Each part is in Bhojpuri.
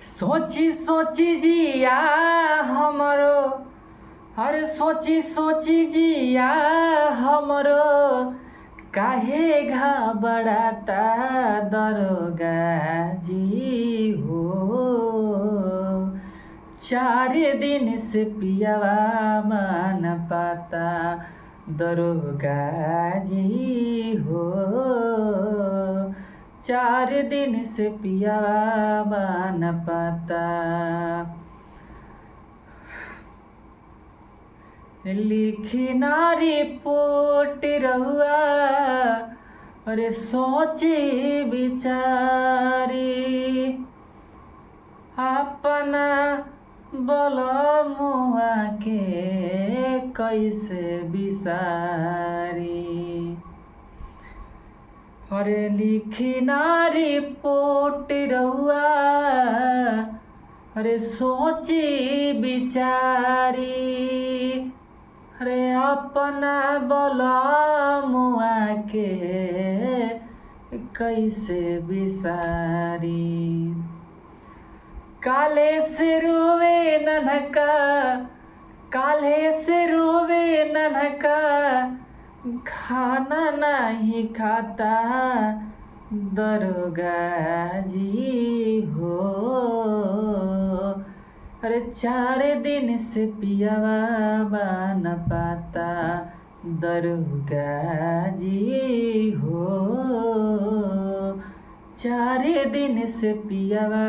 सोची सोची जिया हमरो, अरे सोची सोची जिया हमरो काहे घबराता दरोगा जी हो। 4 दिन से पियावा मन पाता दरोगा जी हो। 4 दिन से पियावा मन पाता। लिखी ना रिपोर्ट रहुआ, अरे सोची बिचारी अपना बलमुआ के कैसे बिसारी। अरे लिखी ना रिपोर्ट रहुआ, अरे सोची बिचारी, अरे अपना बलमुआ के कैसे बिसारी। काले से रोवे नन्हका, काले से रोवे नन्हका, खाना नहीं खाता दरोगा जी हो। अरे 4 दिन से पियावा बन पाता दरोगा जी हो। 4 दिन से पियावा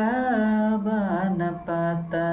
बन पाता।